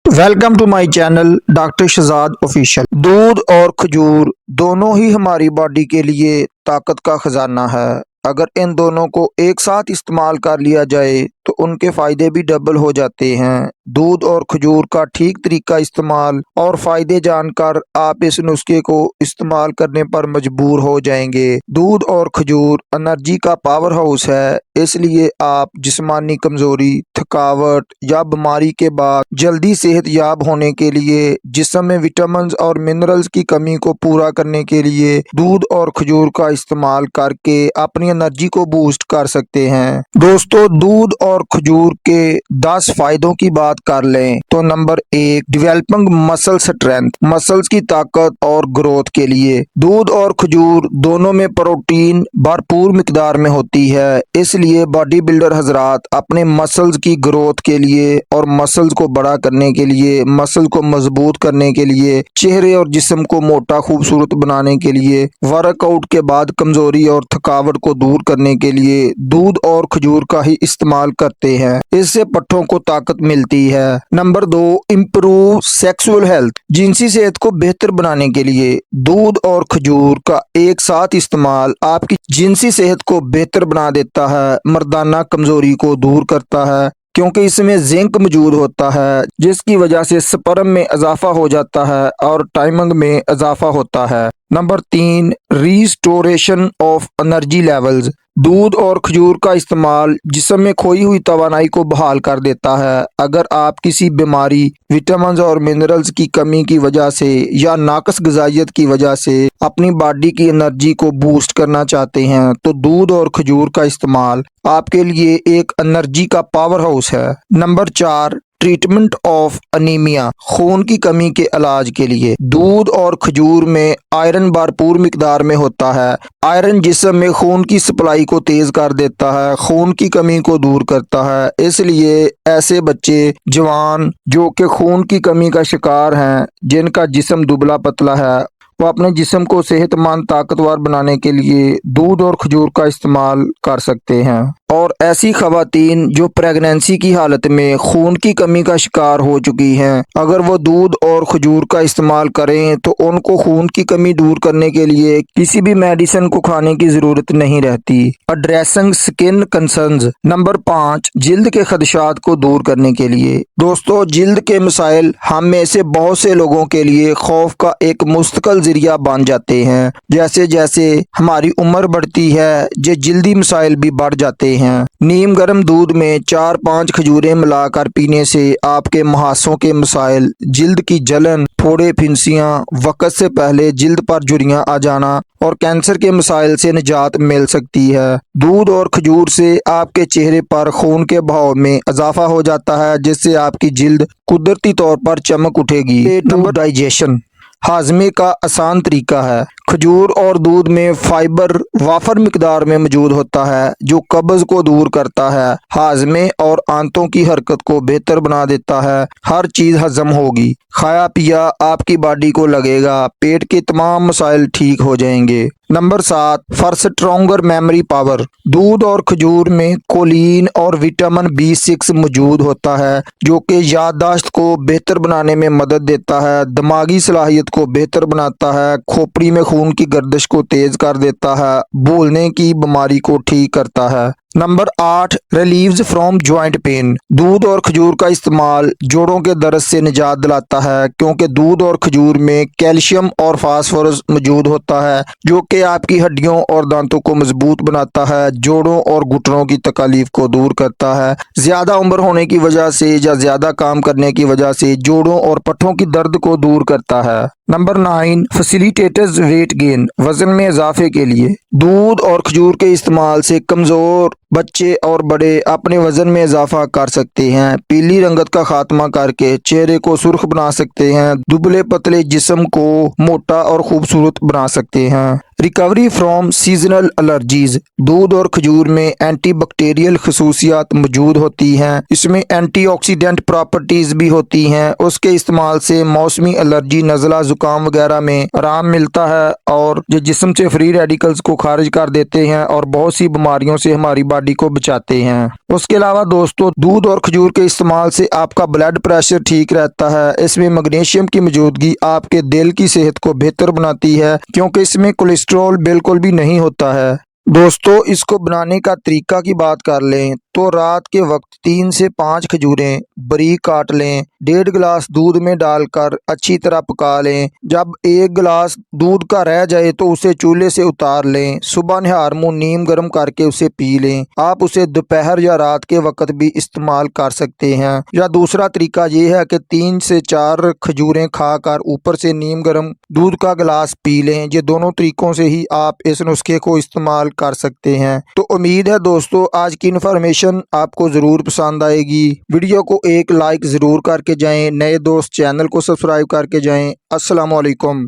Welcome to my channel doctor Shahzad official. दूध और खजूर दोनों ही हमारी बॉडी के लिए ताकत का खजाना है। अगर इन दोनों को एक साथ इस्तेमाल कर लिया जाए तो उनके फायदे भी डबल हो जाते हैं। दूध और खजूर का ठीक तरीका इस्तेमाल और फायदे जानकर आप इस नुस्खे को इस्तेमाल करने पर मजबूर हो जाएंगे। दूध और खजूर एनर्जी का पावर हाउस है, इसलिए आप जिस्मानी कमजोरी, थकावट या बीमारी के बाद जल्दी सेहतयाब होने के लिए, जिस्म में विटामिन और मिनरल्स की कमी को पूरा करने के लिए दूध और खजूर का इस्तेमाल करके अपनी एनर्जी को बूस्ट कर सकते हैं। दोस्तों, दूध और खजूर के 10 फायदों की बात कर लें तो number 1, developing muscle strength, muscles की ताकत और ग्रोथ के लिए। दूध और खजूर दोनों में प्रोटीन भरपूर मिकदार में होती है, इसलिए बॉडी बिल्डर हजरात अपने मसल्स की ग्रोथ के लिए और मसल्स को बड़ा करने के लिए, मसल को मजबूत करने के लिए, चेहरे और जिस्म को मोटा खूबसूरत बनाने के लिए, वर्कआउट के बाद कमजोरी और थकावट को दूर करने के लिए दूध और खजूर का ही इस्तेमाल करते हैं। इससे पट्टों को ताकत मिलती है। नंबर 2, इम्प्रूव सेक्सुअल हेल्थ, जिनसी सेहत को बेहतर बनाने के लिए दूध और खजूर का एक साथ इस्तेमाल आपकी जिनसी सेहत को बेहतर बना देता है, मर्दाना कमजोरी को दूर करता है, क्योंकि इसमें जिंक मौजूद होता है, जिसकी वजह से स्पर्म में इजाफा हो जाता है और टाइमिंग में इजाफा होता है। Number 3, restoration of energy levels, दूध और खजूर का इस्तेमाल जिस्म में खोई हुई तवानाई को बहाल कर देता है। अगर आप किसी बीमारी, विटामिन और मिनरल्स की कमी की वजह से या नाकस ग़िज़ाइयत की वजह से अपनी बॉडी की एनर्जी को बूस्ट करना चाहते हैं तो दूध और खजूर का इस्तेमाल आपके लिए एक एनर्जी का पावर हाउस है। नंबर 4, ट्रीटमेंट ऑफ अनीमिया, खून की कमी के इलाज के लिए दूध और खजूर में आयरन भरपूर मिकदार में होता है। आयरन जिस्म में खून की सप्लाई को तेज कर देता है, खून की कमी को दूर करता है, इसलिए ऐसे बच्चे, जवान जो कि खून की कमी का शिकार हैं, जिनका जिस्म दुबला पतला है, वो अपने जिस्म को सेहतमंद ताकतवर बनाने के लिए दूध और खजूर का इस्तेमाल कर सकते हैं। और ऐसी खवातीन जो प्रेगनेंसी की हालत में खून की कमी का शिकार हो चुकी हैं, अगर वो दूध और खजूर का इस्तेमाल करें तो उनको खून की कमी दूर करने के लिए किसी भी मेडिसिन को खाने की जरूरत नहीं रहती। एड्रेसिंग स्किन कंसर्न्स, नंबर 5, जिल्द के खदशात को दूर करने के लिए। दोस्तों, जिल्द के मसाइल हम में से बहुत से लोगों के लिए खौफ का एक मुस्तकिल जरिया बन जाते हैं। जैसे जैसे हमारी उम्र बढ़ती है, ये जिल्दी मसाइल भी बढ़ जाते हैं। नीम गर्म दूध में 4-5 खजूरें मिलाकर पीने से आपके मुहासों के मसाइल, जिल्द की जलन, फोड़े, फिंसियां, वक्त से पहले जिल्द पर झुर्रियां आ जाना और कैंसर के मसाइल से निजात मिल सकती है। दूध और खजूर से आपके चेहरे पर खून के बहाव में इजाफा हो जाता है, जिससे आपकी जिल्द कुदरती तौर पर चमक उठेगी। नंबर डाइजेशन, हाजमे का आसान तरीका है। खजूर और दूध में फाइबर वाफर मिकदार में मौजूद होता है, जो कब्ज को दूर करता है, हाजमे और आंतों की हरकत को बेहतर बना देता है। हर चीज हजम होगी, खाया पिया आपकी बॉडी को लगेगा, पेट के तमाम मसाइल ठीक हो जाएंगे। Number 7, for stronger memory power, दूध और खजूर में कोलिन और विटामिन B6 मौजूद होता है, जो कि याददाश्त को बेहतर बनाने में मदद देता है, दिमागी सलाहियत को बेहतर बनाता है, खोपड़ी में खून की गर्दिश को तेज कर देता है, भूलने की बीमारी को ठीक करता है। Number 8, relieves from joint pain, दूध और खजूर का इस्तेमाल जोड़ों के दर्द से निजात दिलाता है, क्योंकि दूध और खजूर में कैल्शियम और फास्फोरस मौजूद होता है, जो कि आपकी हड्डियों और दांतों को मजबूत बनाता है, जोड़ों और घुटनों की तकलीफ को दूर करता है। ज्यादा उम्र होने की वजह से या ज्यादा काम करने की वजह से जोड़ों और पट्टों की दर्द को दूर करता है। नंबर 9, फैसिलिटेटर्स वेट गेन, वजन में इजाफे के लिए दूध और खजूर के इस्तेमाल से कमजोर बच्चे और बड़े अपने वजन में इजाफा कर सकते हैं। पीली रंगत का खात्मा करके चेहरे को सुर्ख बना सकते हैं, दुबले पतले जिस्म को मोटा और खूबसूरत बना सकते हैं। Recovery from seasonal allergies. दूध और खजूर में एंटीबैक्टीरियल खसूसियात मौजूद होती हैं। इसमें एंटीऑक्सीडेंट प्रॉपर्टीज भी होती हैं। उसके इस्तेमाल से मौसमी एलर्जी, नज़ला, जुकाम वगैरह में आराम मिलता है और जो जिस्म से फ्री रेडिकल्स को खारिज कर देते हैं और बहुत सी बीमारियों से हमारी बॉडी को बचाते हैं। उसके अलावा दोस्तों, दूध और खजूर के इस्तेमाल से आपका ब्लड प्रेशर ठीक रहता है। इसमें मैग्नीशियम की मौजूदगी आपके दिल की सेहत को बेहतर बनाती है, क्योंकि इसमें कोलेस्ट्रॉल बिल्कुल भी नहीं होता है। दोस्तों, इसको बनाने का तरीका की बात कर लें तो रात के वक्त 3 से 5 खजूरें बारीक काट लें, 1.5 गिलास दूध में डालकर अच्छी तरह पका लें। जब 1 गिलास दूध का रह जाए तो उसे चूल्हे से उतार लें। सुबह निहार मुंह नीम गर्म करके उसे पी लें। आप उसे दोपहर या रात के वक्त भी इस्तेमाल कर सकते हैं। या दूसरा तरीका ये है कि 3 से 4 खजूरें खाकर ऊपर से नीम गर्म दूध का गिलास पी लें। ये दोनों तरीकों से ही आप इस नुस्खे को इस्तेमाल कर सकते हैं। तो उम्मीद है दोस्तों, आज की इन्फॉर्मेशन आपको जरूर पसंद आएगी। वीडियो को एक लाइक जरूर करके जाएं। नए दोस्त चैनल को सब्सक्राइब करके जाएं। अस्सलाम वालेकुम।